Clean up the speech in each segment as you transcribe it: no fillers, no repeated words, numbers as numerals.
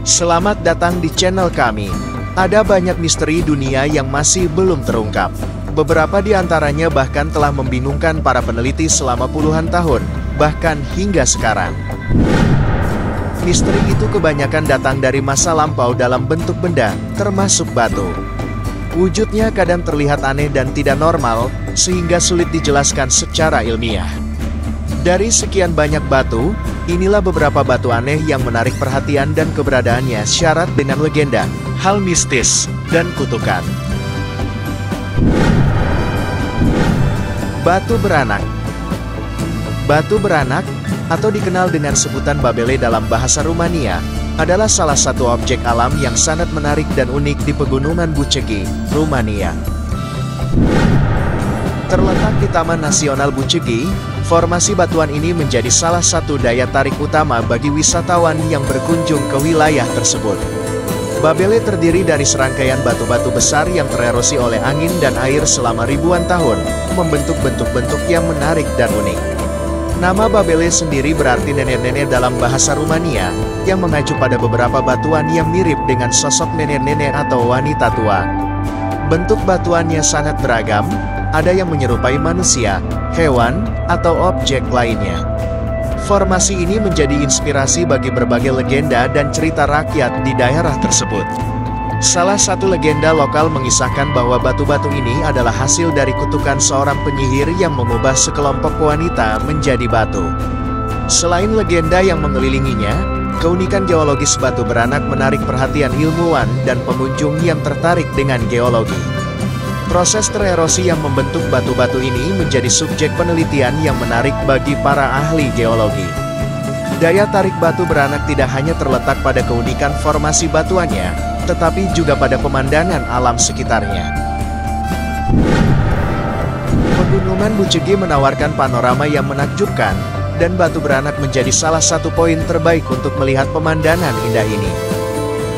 Selamat datang di channel kami. Ada banyak misteri dunia yang masih belum terungkap. Beberapa di antaranya bahkan telah membingungkan para peneliti selama puluhan tahun, bahkan hingga sekarang. Misteri itu kebanyakan datang dari masa lampau dalam bentuk benda, termasuk batu. Wujudnya kadang terlihat aneh dan tidak normal, sehingga sulit dijelaskan secara ilmiah. Dari sekian banyak batu, inilah beberapa batu aneh yang menarik perhatian dan keberadaannya syarat dengan legenda, hal mistis, dan kutukan. Batu beranak. Batu beranak, atau dikenal dengan sebutan Babele dalam bahasa Rumania, adalah salah satu objek alam yang sangat menarik dan unik di Pegunungan Bucegi, Rumania. Terletak di Taman Nasional Bucegi, formasi batuan ini menjadi salah satu daya tarik utama bagi wisatawan yang berkunjung ke wilayah tersebut. Babele terdiri dari serangkaian batu-batu besar yang tererosi oleh angin dan air selama ribuan tahun, membentuk bentuk-bentuk yang menarik dan unik. Nama Babele sendiri berarti nenek-nenek dalam bahasa Rumania, yang mengacu pada beberapa batuan yang mirip dengan sosok nenek-nenek atau wanita tua. Bentuk batuannya sangat beragam, ada yang menyerupai manusia, hewan, atau objek lainnya. Formasi ini menjadi inspirasi bagi berbagai legenda dan cerita rakyat di daerah tersebut. Salah satu legenda lokal mengisahkan bahwa batu-batu ini adalah hasil dari kutukan seorang penyihir yang mengubah sekelompok wanita menjadi batu. Selain legenda yang mengelilinginya, keunikan geologis batu beranak menarik perhatian ilmuwan dan pengunjung yang tertarik dengan geologi. Proses tererosi yang membentuk batu-batu ini menjadi subjek penelitian yang menarik bagi para ahli geologi. Daya tarik batu beranak tidak hanya terletak pada keunikan formasi batuannya, tetapi juga pada pemandangan alam sekitarnya. Pegunungan Bucegi menawarkan panorama yang menakjubkan, dan batu beranak menjadi salah satu poin terbaik untuk melihat pemandangan indah ini.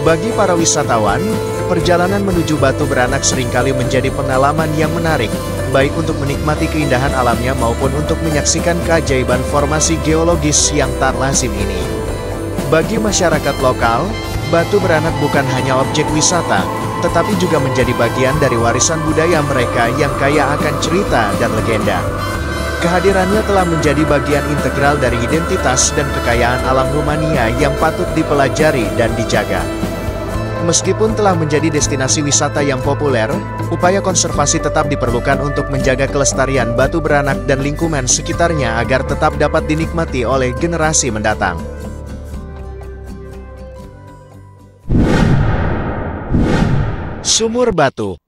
Bagi para wisatawan, perjalanan menuju batu beranak seringkali menjadi pengalaman yang menarik, baik untuk menikmati keindahan alamnya maupun untuk menyaksikan keajaiban formasi geologis yang tak lazim ini. Bagi masyarakat lokal, batu beranak bukan hanya objek wisata, tetapi juga menjadi bagian dari warisan budaya mereka yang kaya akan cerita dan legenda. Kehadirannya telah menjadi bagian integral dari identitas dan kekayaan alam Rumania yang patut dipelajari dan dijaga. Meskipun telah menjadi destinasi wisata yang populer, upaya konservasi tetap diperlukan untuk menjaga kelestarian batu beranak dan lingkungan sekitarnya agar tetap dapat dinikmati oleh generasi mendatang. Sumur Batu.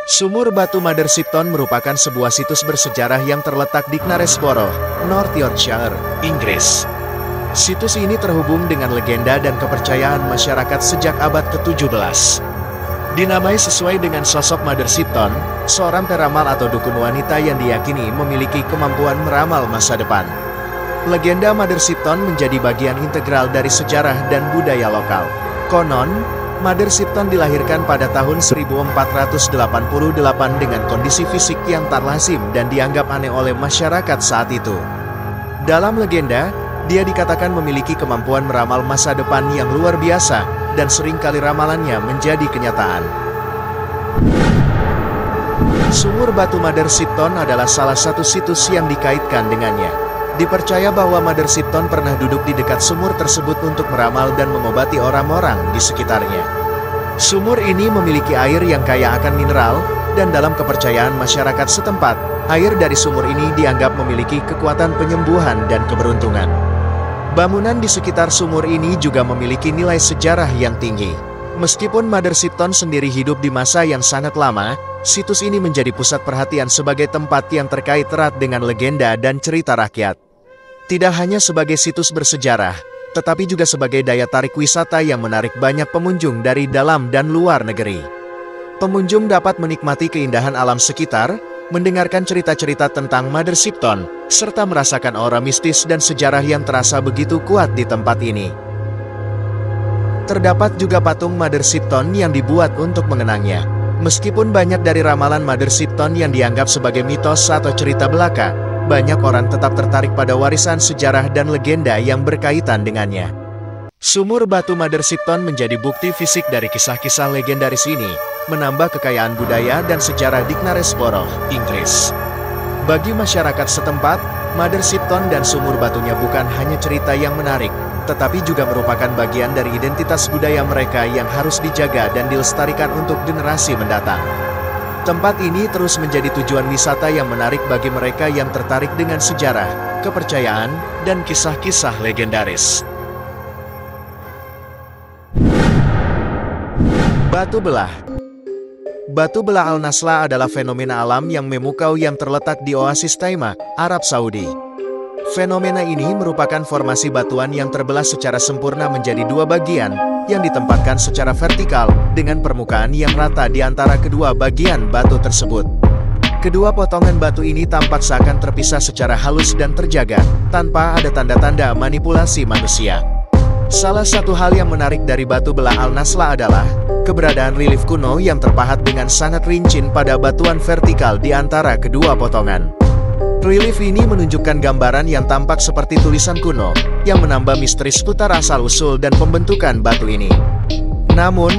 Sumur Batu Mother Shipton merupakan sebuah situs bersejarah yang terletak di Knaresborough, North Yorkshire, Inggris. Situs ini terhubung dengan legenda dan kepercayaan masyarakat sejak abad ke-17. Dinamai sesuai dengan sosok Mother Shipton, seorang peramal atau dukun wanita yang diyakini memiliki kemampuan meramal masa depan. Legenda Mother Shipton menjadi bagian integral dari sejarah dan budaya lokal. Konon, Mother Shipton dilahirkan pada tahun 1488 dengan kondisi fisik yang tak lazim dan dianggap aneh oleh masyarakat saat itu. Dalam legenda, dia dikatakan memiliki kemampuan meramal masa depan yang luar biasa, dan seringkali ramalannya menjadi kenyataan. Sumur Batu Mother Shipton adalah salah satu situs yang dikaitkan dengannya. Dipercaya bahwa Mother Shipton pernah duduk di dekat sumur tersebut untuk meramal dan mengobati orang-orang di sekitarnya. Sumur ini memiliki air yang kaya akan mineral, dan dalam kepercayaan masyarakat setempat, air dari sumur ini dianggap memiliki kekuatan penyembuhan dan keberuntungan. Bangunan di sekitar sumur ini juga memiliki nilai sejarah yang tinggi. Meskipun Mother Shipton sendiri hidup di masa yang sangat lama, situs ini menjadi pusat perhatian sebagai tempat yang terkait erat dengan legenda dan cerita rakyat. Tidak hanya sebagai situs bersejarah, tetapi juga sebagai daya tarik wisata yang menarik banyak pengunjung dari dalam dan luar negeri. Pengunjung dapat menikmati keindahan alam sekitar, mendengarkan cerita-cerita tentang Mother Shipton, serta merasakan aura mistis dan sejarah yang terasa begitu kuat di tempat ini. Terdapat juga patung Mother Shipton yang dibuat untuk mengenangnya. Meskipun banyak dari ramalan Mother Shipton yang dianggap sebagai mitos atau cerita belaka, banyak orang tetap tertarik pada warisan sejarah dan legenda yang berkaitan dengannya. Sumur batu Mother Shipton menjadi bukti fisik dari kisah-kisah legendaris ini, menambah kekayaan budaya dan sejarah di Knaresborough, Inggris. Bagi masyarakat setempat, Mother Shipton dan sumur batunya bukan hanya cerita yang menarik, tetapi juga merupakan bagian dari identitas budaya mereka yang harus dijaga dan dilestarikan untuk generasi mendatang. Tempat ini terus menjadi tujuan wisata yang menarik bagi mereka yang tertarik dengan sejarah, kepercayaan, dan kisah-kisah legendaris. Batu belah. Batu belah Al-Nasla adalah fenomena alam yang memukau yang terletak di Oasis Taimak, Arab Saudi. Fenomena ini merupakan formasi batuan yang terbelah secara sempurna menjadi dua bagian, yang ditempatkan secara vertikal, dengan permukaan yang rata di antara kedua bagian batu tersebut. Kedua potongan batu ini tampak seakan terpisah secara halus dan terjaga, tanpa ada tanda-tanda manipulasi manusia. Salah satu hal yang menarik dari batu belah Al-Nasla adalah keberadaan relief kuno yang terpahat dengan sangat rinci pada batuan vertikal di antara kedua potongan. Relief ini menunjukkan gambaran yang tampak seperti tulisan kuno, yang menambah misteri seputar asal-usul dan pembentukan batu ini. Namun,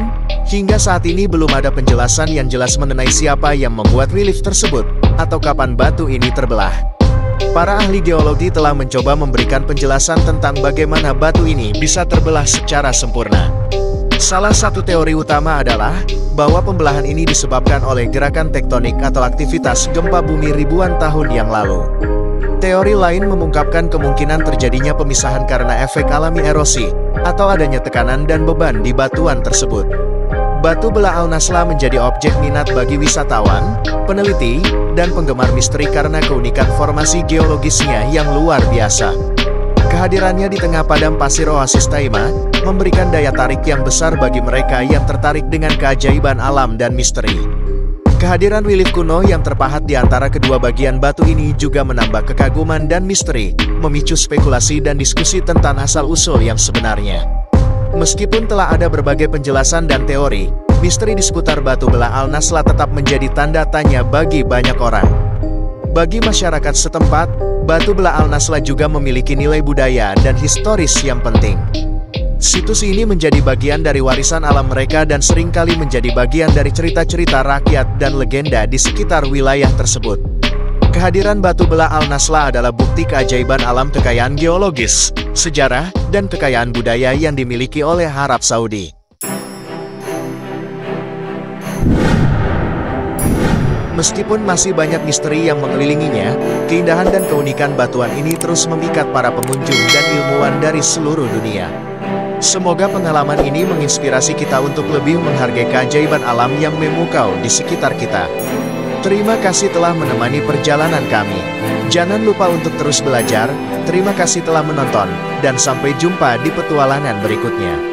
hingga saat ini belum ada penjelasan yang jelas mengenai siapa yang membuat relief tersebut, atau kapan batu ini terbelah. Para ahli geologi telah mencoba memberikan penjelasan tentang bagaimana batu ini bisa terbelah secara sempurna. Salah satu teori utama adalah bahwa pembelahan ini disebabkan oleh gerakan tektonik atau aktivitas gempa bumi ribuan tahun yang lalu. Teori lain mengungkapkan kemungkinan terjadinya pemisahan karena efek alami erosi, atau adanya tekanan dan beban di batuan tersebut. Batu belah Al-Nasla menjadi objek minat bagi wisatawan, peneliti, dan penggemar misteri karena keunikan formasi geologisnya yang luar biasa. Kehadirannya di tengah padang pasir Oasis Taimak memberikan daya tarik yang besar bagi mereka yang tertarik dengan keajaiban alam dan misteri. Kehadiran relief kuno yang terpahat di antara kedua bagian batu ini juga menambah kekaguman dan misteri, memicu spekulasi dan diskusi tentang asal-usul yang sebenarnya. Meskipun telah ada berbagai penjelasan dan teori, misteri di seputar batu belah Al-Nasla tetap menjadi tanda tanya bagi banyak orang. Bagi masyarakat setempat, batu belah Al-Nasla juga memiliki nilai budaya dan historis yang penting. Situs ini menjadi bagian dari warisan alam mereka dan seringkali menjadi bagian dari cerita-cerita rakyat dan legenda di sekitar wilayah tersebut. Kehadiran batu belah Al-Nasla adalah bukti keajaiban alam, kekayaan geologis, sejarah, dan kekayaan budaya yang dimiliki oleh Arab Saudi. Meskipun masih banyak misteri yang mengelilinginya, keindahan dan keunikan batuan ini terus memikat para pengunjung dan ilmuwan dari seluruh dunia. Semoga pengalaman ini menginspirasi kita untuk lebih menghargai keajaiban alam yang memukau di sekitar kita. Terima kasih telah menemani perjalanan kami. Jangan lupa untuk terus belajar. Terima kasih telah menonton, dan sampai jumpa di petualangan berikutnya.